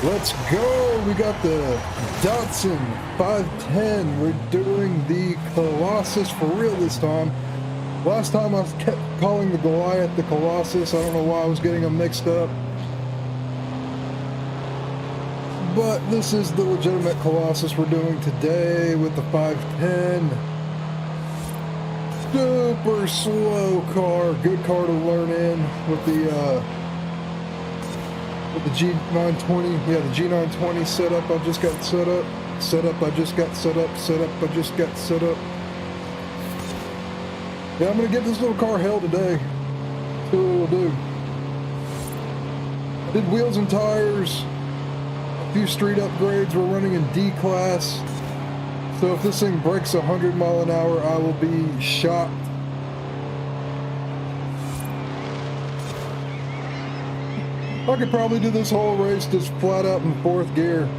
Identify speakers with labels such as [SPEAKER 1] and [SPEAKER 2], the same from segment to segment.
[SPEAKER 1] Let's go! We got the Datsun 510. We're doing the Colossus for real this time. Last time I kept calling the Goliath the Colossus. I don't know why I was getting them mixed up. But this is the legitimate Colossus we're doing today with the 510. Super slow car. Good car to learn in with the G920. Yeah, the G920 setup. I just got set up. I just got set up. I just got set up. Yeah, I'm gonna give this little car hell today. See what it'll do. I did wheels and tires. A few street upgrades. We're running in D class. So if this thing breaks 100 miles an hour, I will be shocked. I could probably do this whole race just flat out in 4th gear.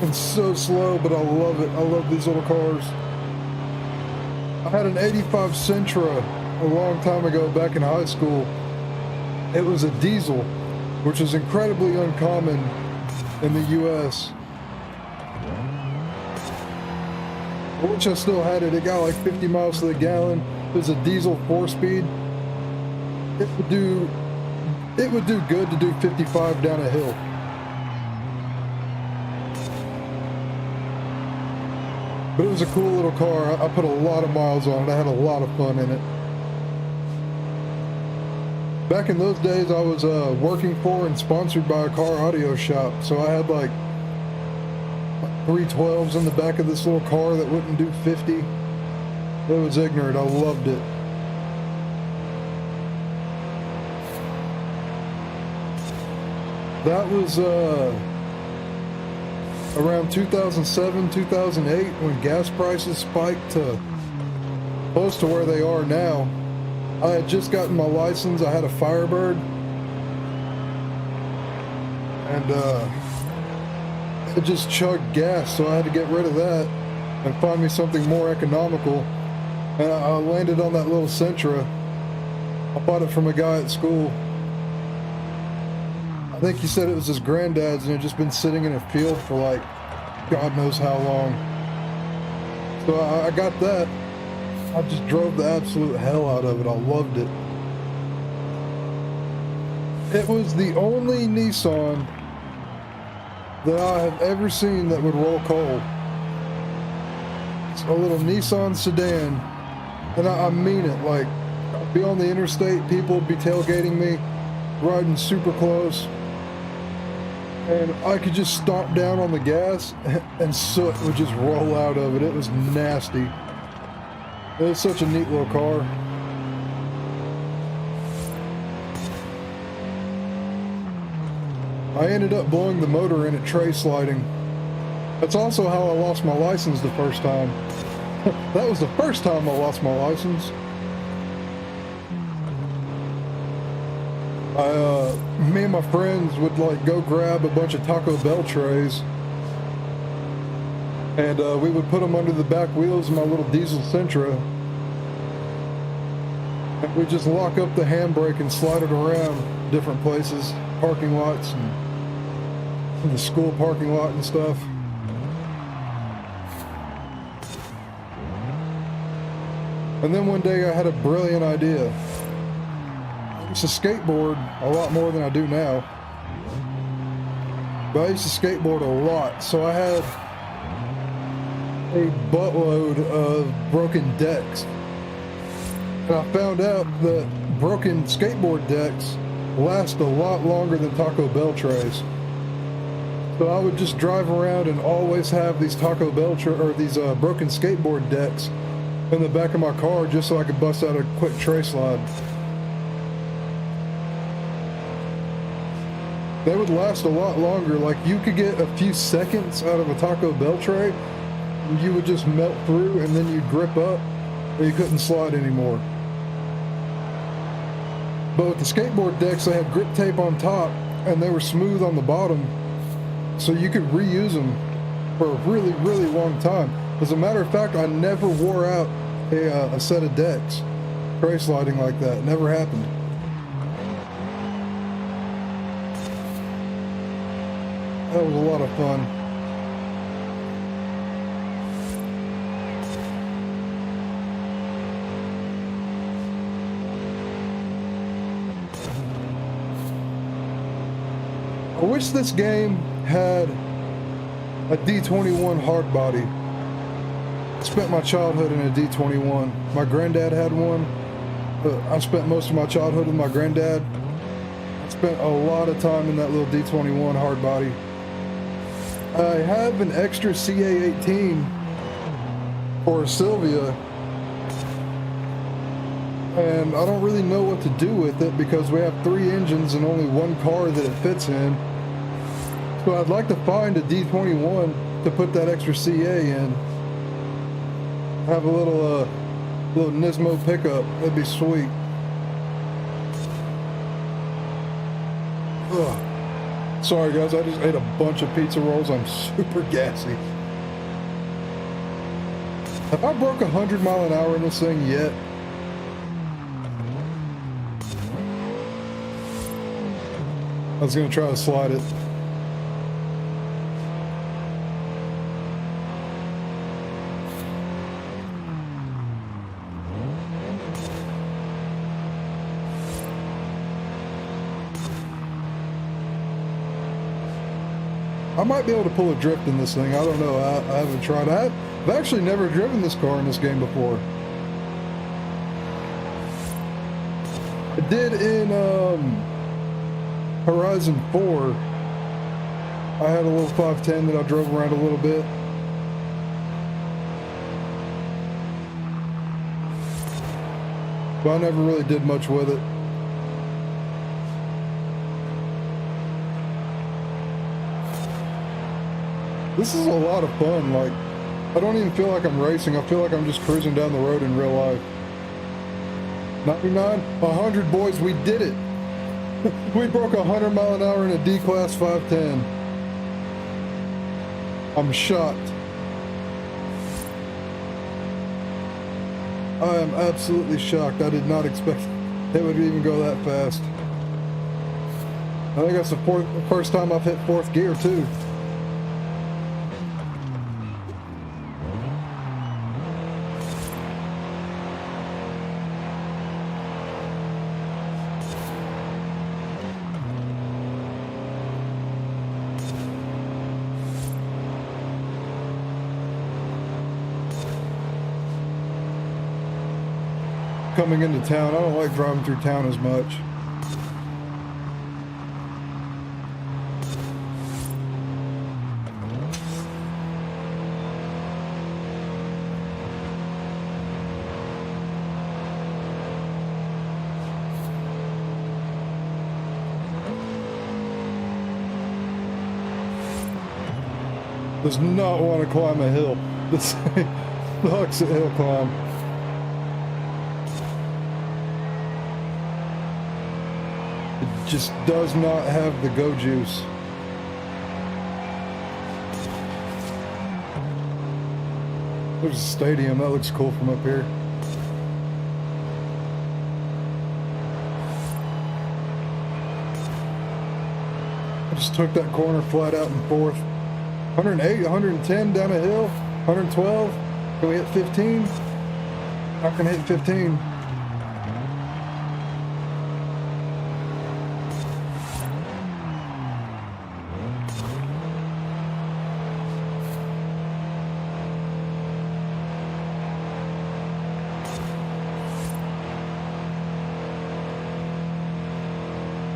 [SPEAKER 1] It's so slow, but I love it. I love these little cars. I had an 85 Sentra a long time ago back in high school. It was a diesel, which is incredibly uncommon in the US. I wish I still had it. It got like 50 miles to the gallon. It was a diesel 4-speed. It would do good to do 55 down a hill. But it was a cool little car. I put a lot of miles on it. I had a lot of fun in it. Back in those days, I was working for and sponsored by a car audio shop. So I had like 312s in the back of this little car that wouldn't do 50. It was ignorant. I loved it. That was around 2007, 2008 when gas prices spiked to close to where they are now. I had just gotten my license. I had a Firebird, and it just chugged gas, so I had to get rid of that and find me something more economical. And I landed on that little Sentra. I bought it from a guy at school. I think he said it was his granddad's and it had just been sitting in a field for like God knows how long. So I got that. I just drove the absolute hell out of it. I loved it. It was the only Nissan that I have ever seen that would roll coal. It's a little Nissan sedan, and I mean it. Like, I'd be on the interstate, people would be tailgating me, riding super close, and I could just stomp down on the gas and soot would just roll out of it. It was nasty. It was such a neat little car. I ended up blowing the motor in at tray sliding. That's also how I lost my license the first time. That was the first time I lost my license. Me and my friends would like go grab a bunch of Taco Bell trays, and we would put them under the back wheels of my little diesel Sentra, and we'd just lock up the handbrake and slide it around different places, parking lots, and in the school parking lot and stuff. And then one day I had a brilliant idea. I used to skateboard a lot more than I do now, but I used to skateboard a lot, so I had a buttload of broken decks. And I found out that broken skateboard decks last a lot longer than Taco Bell trays. So I would just drive around and always have these Taco Bell these broken skateboard decks in the back of my car just so I could bust out a quick tray slide. They would last a lot longer. Like, you could get a few seconds out of a Taco Bell tray, and you would just melt through, and then you'd grip up, or you couldn't slide anymore. But with the skateboard decks, they had grip tape on top, and they were smooth on the bottom, so you could reuse them for a really, really long time. As a matter of fact, I never wore out a set of decks tray sliding like that. It never happened. That was a lot of fun. I wish this game had a D21 hard body. I spent my childhood in a D21. My granddad had one. I spent most of my childhood with my granddad. I spent a lot of time in that little D21 hard body. I have an extra CA18 for Sylvia, and I don't really know what to do with it because we have 3 engines and only 1 car that it fits in. So I'd like to find a D21 to put that extra CA in. Have a little Nismo pickup. That'd be sweet. Ugh. Sorry guys, I just ate a bunch of pizza rolls. I'm super gassy. Have I broke 100 mile an hour in this thing yet? I was gonna try to slide it. I might be able to pull a drift in this thing. I don't know. I haven't tried. I've actually never driven this car in this game before. I did in Horizon 4. I had a little 510 that I drove around a little bit. But I never really did much with it. This is a lot of fun. Like, I don't even feel like I'm racing. I feel like I'm just cruising down the road in real life. 99, 100, boys, we did it. We broke 100 mile an hour in a D-Class 510. I'm shocked. I am absolutely shocked. I did not expect it would even go that fast. I think that's the first time I've hit 4th gear too. Coming into town, I don't like driving through town as much. Does not want to climb a hill. This sucks at hill climb. Just does not have the go juice. There's a stadium. That looks cool from up here. I just took that corner flat out in 4th. 108, 110 down a hill. 112. Can we hit 15? I can hit 15.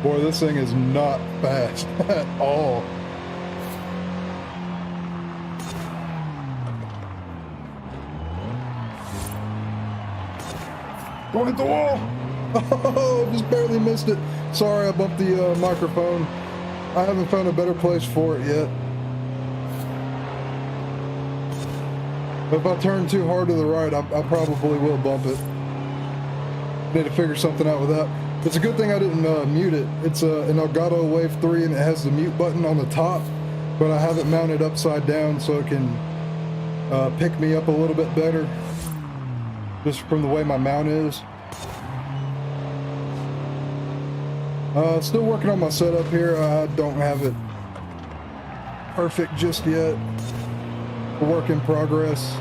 [SPEAKER 1] Boy, this thing is not fast at all. Don't hit the wall! Oh, just barely missed it. Sorry, I bumped the microphone. I haven't found a better place for it yet. But if I turn too hard to the right, I probably will bump it. Need to figure something out with that. It's a good thing I didn't mute it. It's an Elgato Wave 3 and it has the mute button on the top, but I have it mounted upside down so it can pick me up a little bit better, just from the way my mount is. Still working on my setup here. I don't have it perfect just yet. A work in progress.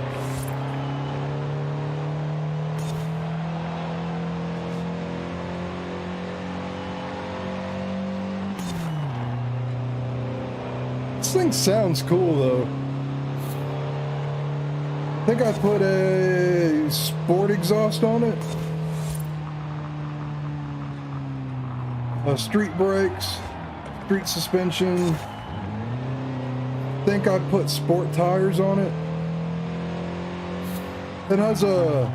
[SPEAKER 1] This thing sounds cool though. I think I put a sport exhaust on it. Street brakes, street suspension. I think I put sport tires on it. It has a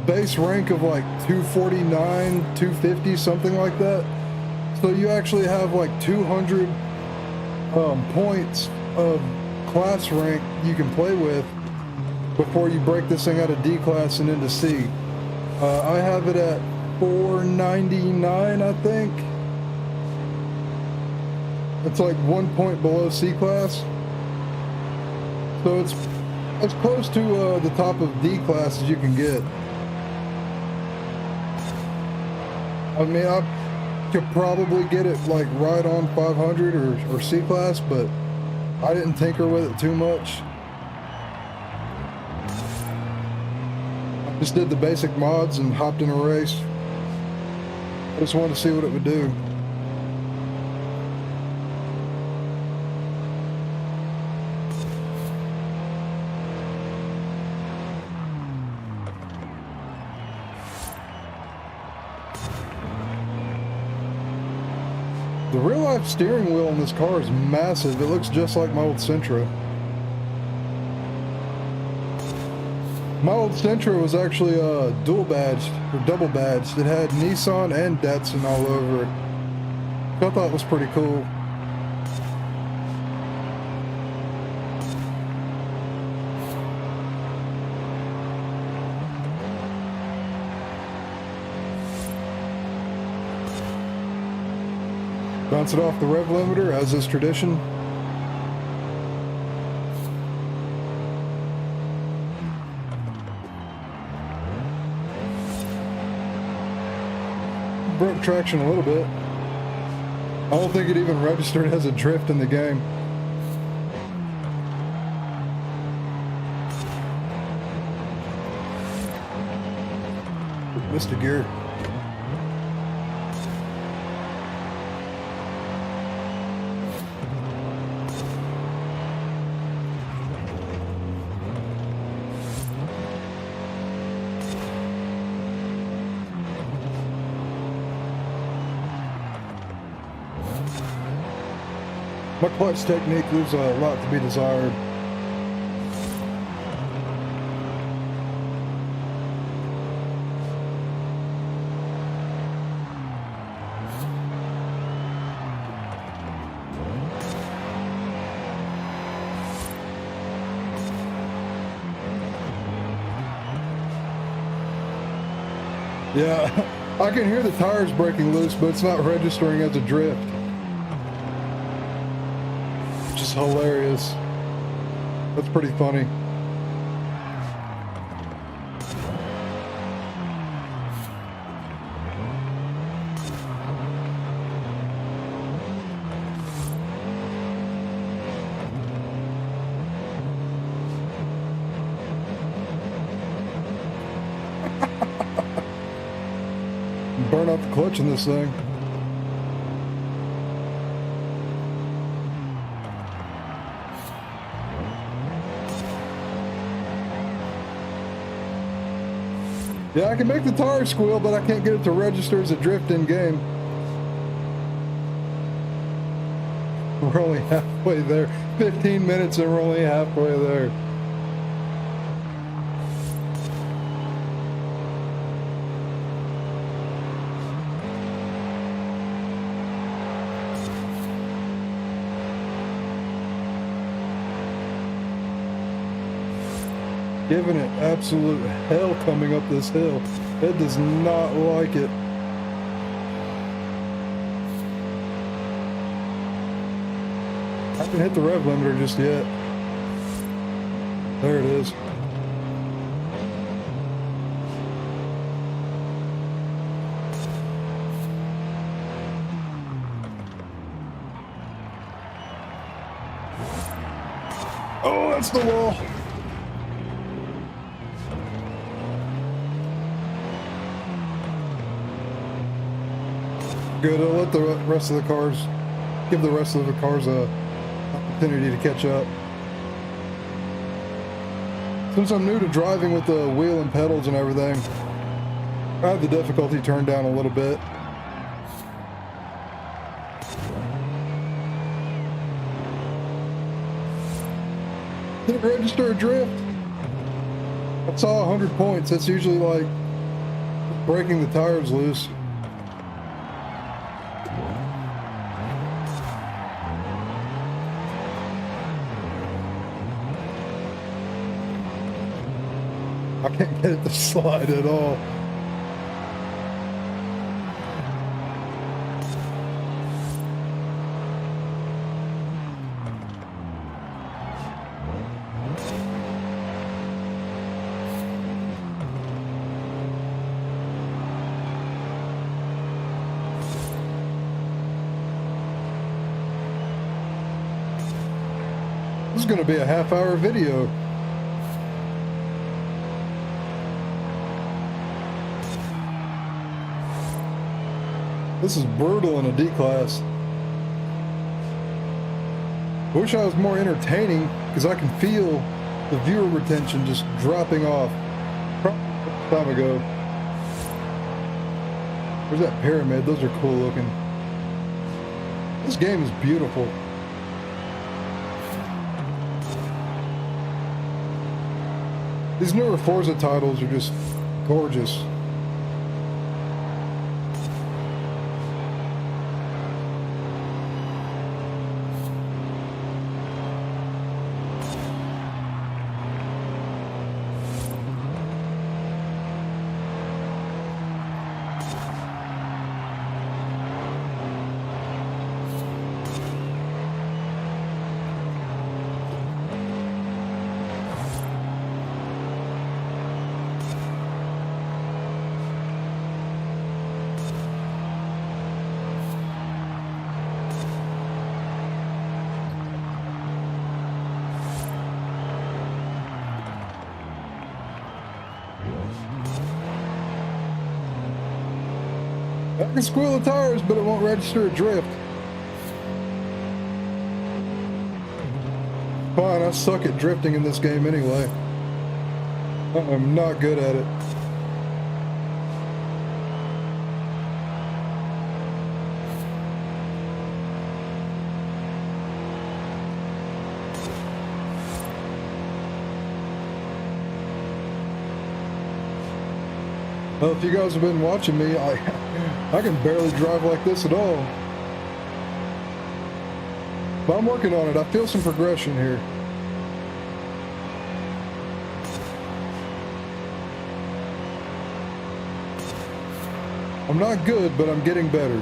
[SPEAKER 1] base rank of like 249, 250, something like that. So you actually have like 200 points of class rank you can play with before you break this thing out of D class and into C. I have it at 499, I think. It's like 1 point below C class. So it's as close to the top of D class as you can get. I mean, I could probably get it like right on 500 or C class, but I didn't tinker with it too much. I just did the basic mods and hopped in a race. I just wanted to see what it would do. The real life steering wheel on this car is massive. It looks just like my old Sentra. My old Sentra was actually dual badged or double badged. It had Nissan and Datsun all over it. I thought it was pretty cool. Bounce it off the rev limiter, as is tradition. Broke traction a little bit. I don't think it even registered as a drift in the game. Missed a gear. My clutch technique leaves a lot to be desired. Yeah, I can hear the tires breaking loose, but it's not registering as a drift. Hilarious. That's pretty funny. Burn out the clutch in this thing. Yeah, I can make the tire squeal, but I can't get it to register as a drift in game. We're only halfway there. 15 minutes and we're only halfway there. Giving it absolute hell coming up this hill. It does not like it. I haven't hit the rev limiter just yet. There it is. Oh, that's the wall. Good, I'll let the rest of the cars, give the rest of the cars a opportunity to catch up. Since I'm new to driving with the wheel and pedals and everything, I have the difficulty turned down a little bit. Didn't register a drift. I saw 100 points. That's usually like breaking the tires loose. I can't get it to slide at all. This is going to be a half-hour video. This is brutal in a D-class. I wish I was more entertaining, because I can feel the viewer retention just dropping off. Probably a time ago. Where's that pyramid? Those are cool looking. This game is beautiful. These newer Forza titles are just gorgeous. I can squeal the tires, but it won't register a drift. Fine, I suck at drifting in this game anyway. I'm not good at it. Well, if you guys have been watching me, I can barely drive like this at all. But I'm working on it. I feel some progression here. I'm not good, but I'm getting better.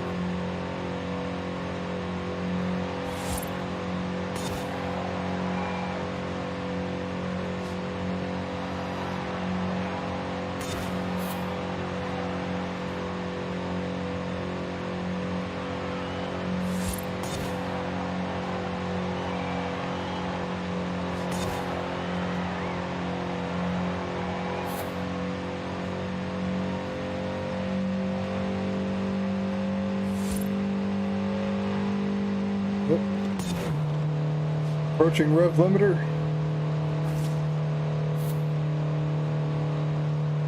[SPEAKER 1] Approaching rev limiter.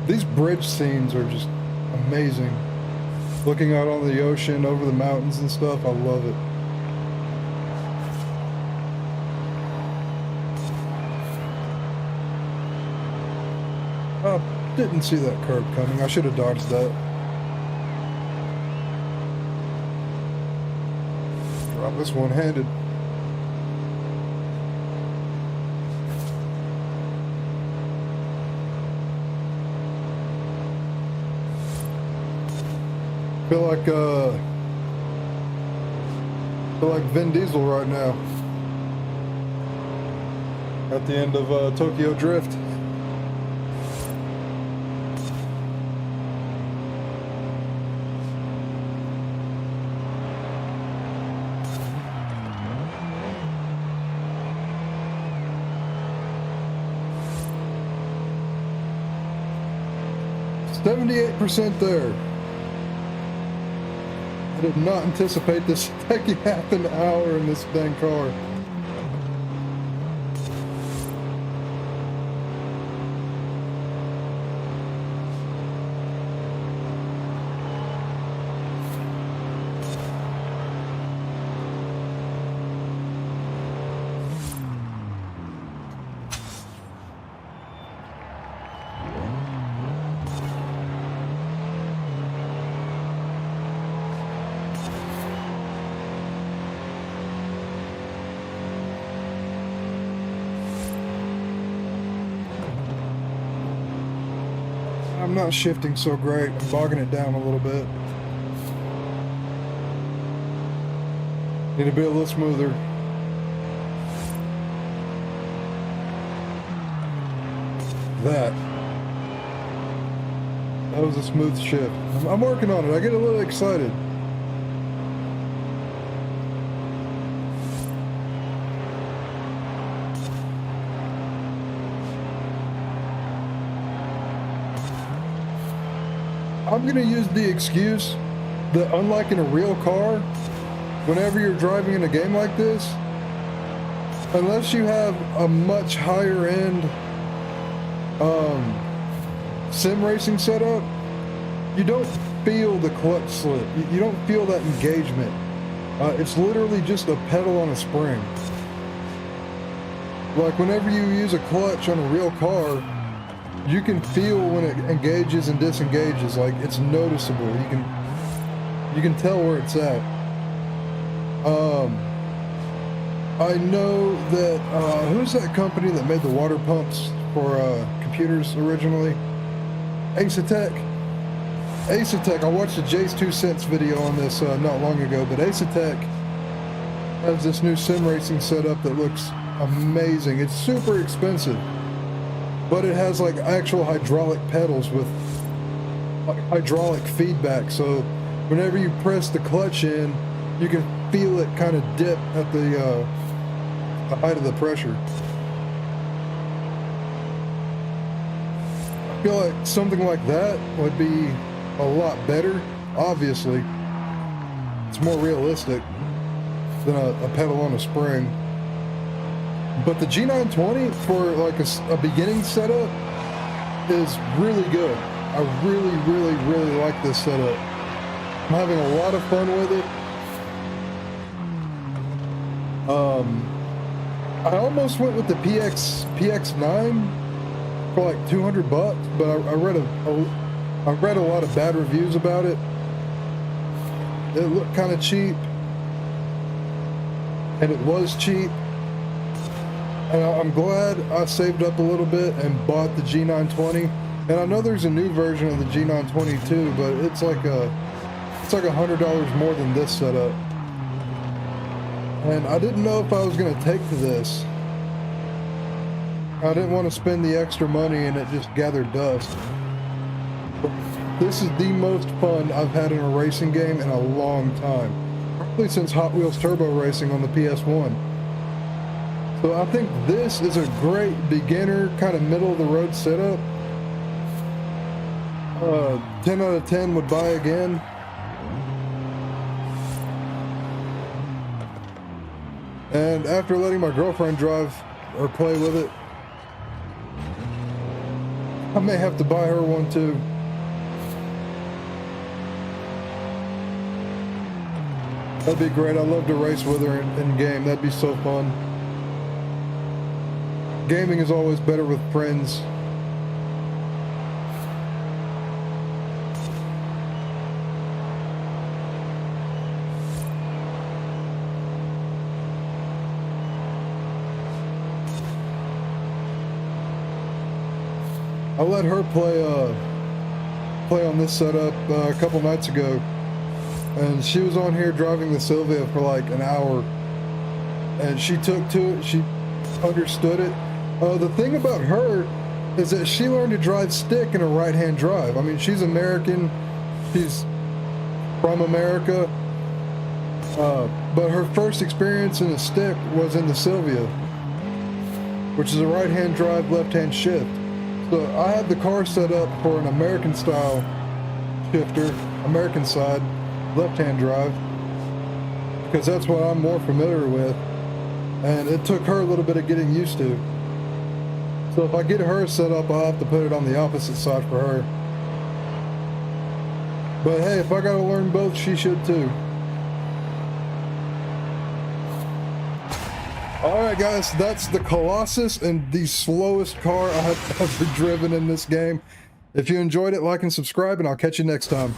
[SPEAKER 1] These bridge scenes are just amazing. Looking out on the ocean, over the mountains and stuff, I love it. Didn't see that curb coming. I should have dodged that. Drop this one-handed. Feel like Vin Diesel right now at the end of Tokyo Drift. 78% there. I did not anticipate this taking half an hour in this dang car. I'm not shifting so great. I'm bogging it down a little bit. Need to be a little smoother. That was a smooth shift. I'm working on it. I get a little excited. I'm gonna use the excuse that, unlike in a real car, whenever you're driving in a game like this, unless you have a much higher end sim racing setup, you don't feel the clutch slip. You don't feel that engagement. It's literally just a pedal on a spring. Like whenever you use a clutch on a real car, you can feel when it engages and disengages. Like, it's noticeable. You can tell where it's at. I know that who's that company that made the water pumps for computers originally? Asetek. I watched a Jay's 2 cents video on this not long ago, but Asetek has this new sim racing setup that looks amazing. It's super expensive, but it has like actual hydraulic pedals with hydraulic feedback. So whenever you press the clutch in, you can feel it kind of dip at the height of the pressure. I feel like something like that would be a lot better. Obviously, it's more realistic than a pedal on a spring. But the G920 for like a beginning setup is really good. I really like this setup. I'm having a lot of fun with it. I almost went with the PX9 for like $200, but I read a lot of bad reviews about it. It looked kind of cheap, and it was cheap. And I'm glad I saved up a little bit and bought the G920. And I know there's a new version of the G920 too, but it's like $100 more than this setup. And I didn't know if I was going to take to this. I didn't want to spend the extra money and it just gathered dust. But this is the most fun I've had in a racing game in a long time. Probably since Hot Wheels Turbo Racing on the PS1. So I think this is a great beginner, kind of middle of the road setup. 10 out of 10 would buy again. And after letting my girlfriend drive or play with it, I may have to buy her one too. That'd be great. I'd love to race with her in game. That'd be so fun. Gaming is always better with friends. I let her play on this setup a couple nights ago, and she was on here driving the Sylvia for like an hour, and she took to it. She understood it. The thing about her is that she learned to drive stick in a right-hand drive. I mean, she's American, she's from America, but her first experience in a stick was in the Sylvia, which is a right-hand drive, left-hand shift. So I had the car set up for an American style shifter, American side, left-hand drive, because that's what I'm more familiar with. And it took her a little bit of getting used to. So if I get her set up, I'll have to put it on the opposite side for her. But hey, if I gotta learn both, she should too. Alright guys, that's the Colossus and the slowest car I have ever driven in this game. If you enjoyed it, like and subscribe, and I'll catch you next time.